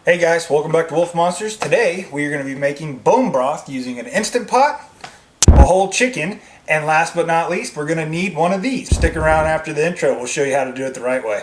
Hey guys, welcome back to Wolf Monsters. Today we are going to be making bone broth using an Instant Pot, a whole chicken, and last but not least, we're going to need one of these. Stick around after the intro, we'll show you how to do it the right way.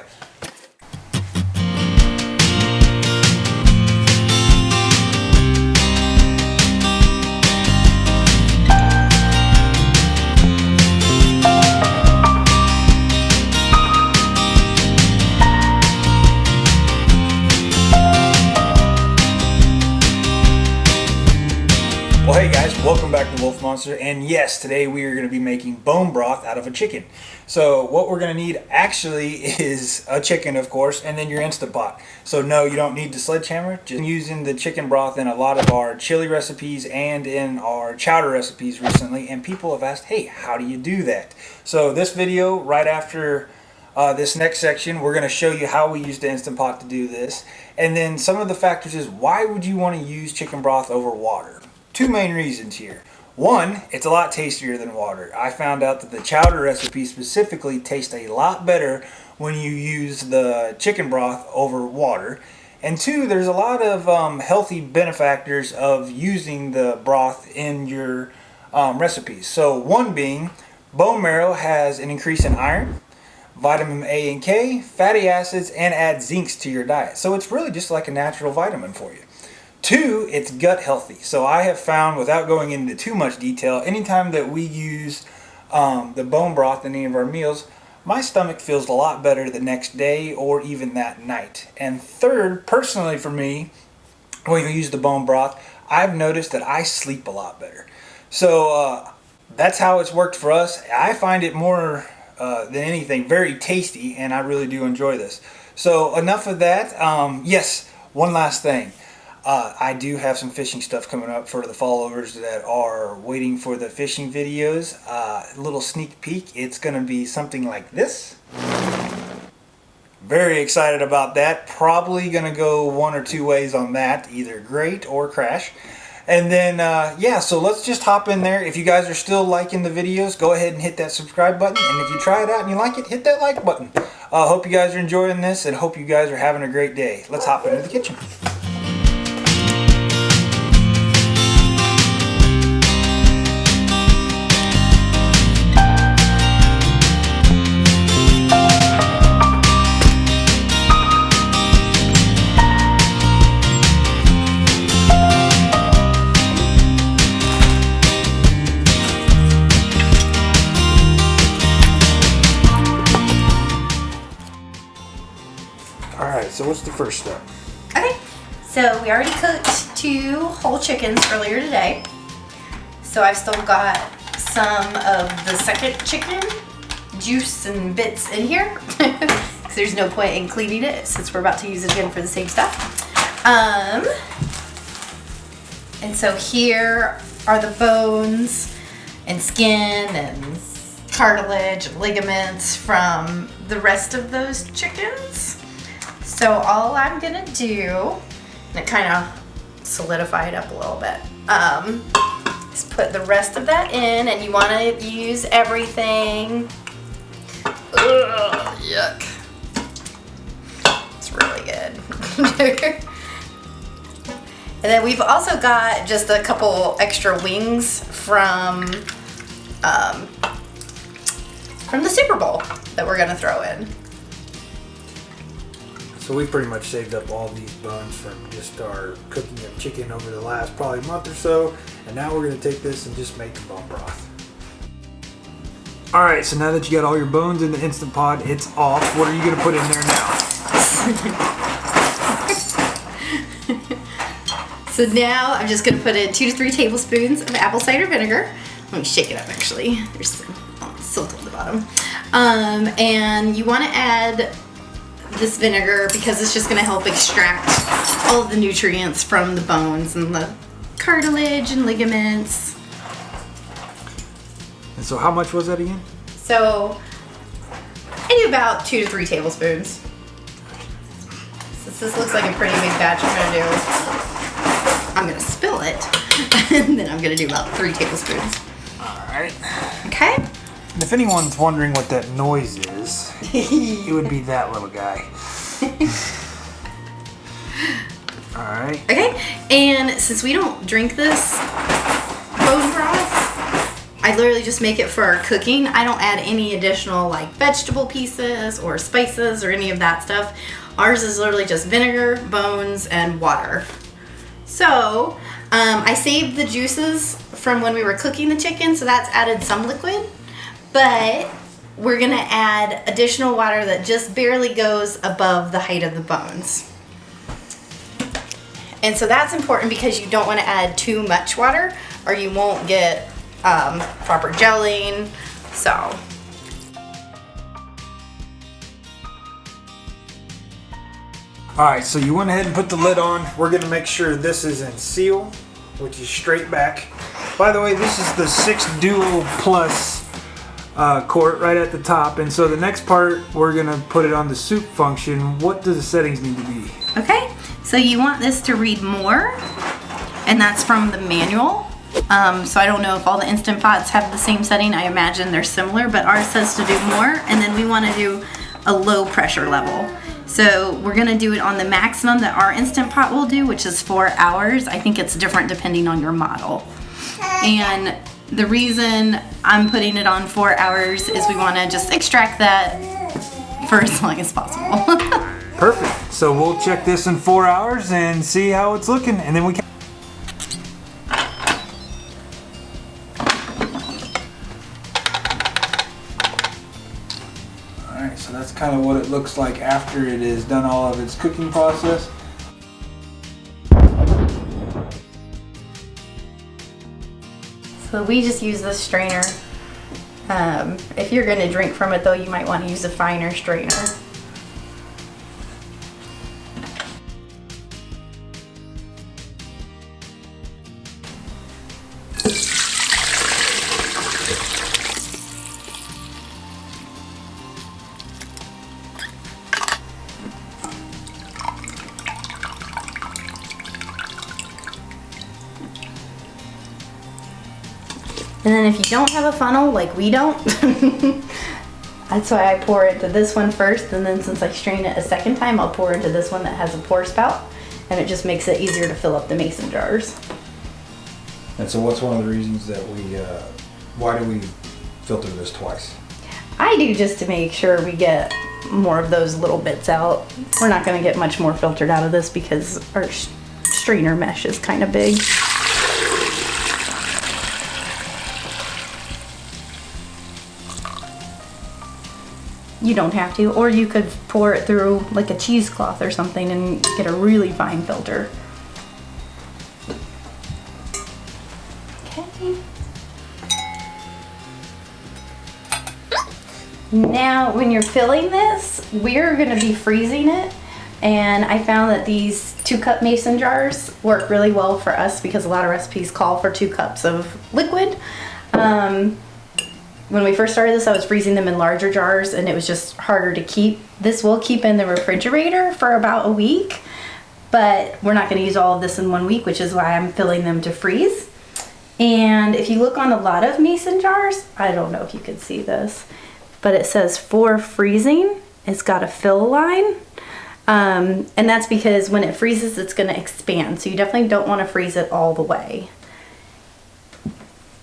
Well, hey guys, welcome back to Wolf Monster, and yes, today we are going to be making bone broth out of a chicken. So what we're going to need actually is a chicken, of course, and then your Instant Pot. So no, you don't need the sledgehammer. Just using the chicken broth in a lot of our chili recipes and in our chowder recipes recently, and people have asked, hey, how do you do that? So this video, right after this next section, we're going to show you how we use the Instant Pot to do this, and then some of the factors is why would you want to use chicken broth over water? Two main reasons here. One, it's a lot tastier than water. I found out that the chowder recipe specifically tastes a lot better when you use the chicken broth over water. And two, there's a lot of healthy benefactors of using the broth in your recipes. So one being, bone marrow has an increase in iron, vitamin A and K, fatty acids, and adds zincs to your diet. So it's really just like a natural vitamin for you. Two, it's gut healthy. So I have found, without going into too much detail, anytime that we use the bone broth in any of our meals, my stomach feels a lot better the next day or even that night. And third, personally for me, when you use the bone broth, I've noticed that I sleep a lot better. So that's how it's worked for us. I find it more than anything very tasty, and I really do enjoy this. So enough of that. Yes, one last thing. I do have some fishing stuff coming up for the followers that are waiting for the fishing videos. A little sneak peek, it's going to be something like this. Very excited about that. Probably going to go one or two ways on that, either great or crash. And then, yeah, so let's just hop in there. If you guys are still liking the videos, go ahead and hit that subscribe button. And if you try it out and you like it, hit that like button. Hope you guys are enjoying this and hope you guys are having a great day. Let's hop into the kitchen. Alright, so what's the first step? Okay, so we already cooked 2 whole chickens earlier today. So I've still got some of the second chicken juice and bits in here. Because there's no point in cleaning it since we're about to use it again for the same stuff. And so here are the bones and skin and cartilage and ligaments from the rest of those chickens. So all I'm gonna do, and kind of solidify it up a little bit, is put the rest of that in, and you want to use everything. Ugh, yuck. It's really good. And then we've also got just a couple extra wings from the Super Bowl that we're gonna throw in. So we pretty much saved up all these bones from just our cooking of chicken over the last probably month or so, and now we're going to take this and just make the bone broth. Alright, so now that you got all your bones in the Instant Pot, it's off. What are you going to put in there now? So now I'm just going to put in 2 to 3 tablespoons of apple cider vinegar. Let me shake it up actually. There's some silt on the bottom. And you want to add this vinegar because it's just going to help extract all of the nutrients from the bones and the cartilage and ligaments. And so how much was that again? So I do about 2 to 3 tablespoons. Since this looks like a pretty big batch, I'm going to spill it and then I'm going to do about 3 tablespoons. Alright. Okay. And if anyone's wondering what that noise is, it would be that little guy. All right. Okay, and since we don't drink this bone broth, I literally just make it for our cooking. I don't add any additional like vegetable pieces or spices or any of that stuff. Ours is literally just vinegar, bones, and water. So I saved the juices from when we were cooking the chicken, so that's added some liquid, but we're gonna add additional water that just barely goes above the height of the bones. And so that's important because you don't want to add too much water or you won't get proper gelling. So. All right, so you went ahead and put the lid on. We're gonna make sure this is in seal, which is straight back. By the way, this is the 6 Duo Plus quart right at the top. And so the next part, we're gonna put it on the soup function. What do the settings need to be? Okay, so you want this to read more, and that's from the manual. So I don't know if all the Instant Pots have the same setting. I imagine they're similar, but ours says to do more, and then we want to do a low pressure level. So we're gonna do it on the maximum that our Instant Pot will do, which is 4 hours. I think it's different depending on your model. And the reason I'm putting it on 4 hours is we want to just extract that for as long as possible. Perfect. So we'll check this in 4 hours and see how it's looking, and then we can. All right, so that's kind of what it looks like after it has done all of its cooking process. So we just use this strainer. If you're going to drink from it though, you might want to use a finer strainer. And then if you don't have a funnel, like we don't, that's why I pour into this one first, and then since I strain it a second time, I'll pour into this one that has a pour spout, and it just makes it easier to fill up the mason jars. And so what's one of the reasons that why do we filter this twice? I do just to make sure we get more of those little bits out. We're not gonna get much more filtered out of this because our strainer mesh is kind of big. You don't have to, or you could pour it through like a cheesecloth or something and get a really fine filter. Okay. Now, when you're filling this, we're gonna be freezing it, and I found that these 2-cup mason jars work really well for us because a lot of recipes call for 2 cups of liquid. When we first started this, I was freezing them in larger jars and it was just harder to keep. This will keep in the refrigerator for about a week, but we're not going to use all of this in 1 week, which is why I'm filling them to freeze. And if you look on a lot of mason jars, I don't know if you can see this, but it says for freezing. It's got a fill line. And that's because when it freezes, it's going to expand. So you definitely don't want to freeze it all the way.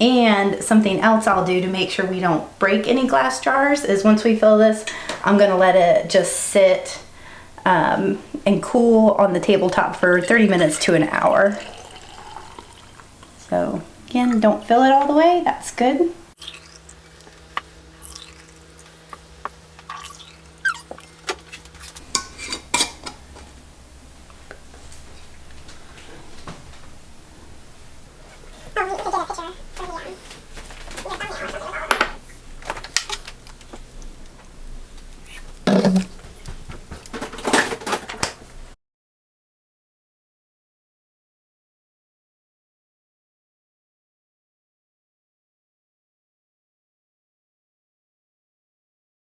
And something else I'll do to make sure we don't break any glass jars is once we fill this, I'm gonna let it just sit and cool on the tabletop for 30 minutes to an hour. So again, don't fill it all the way, that's good.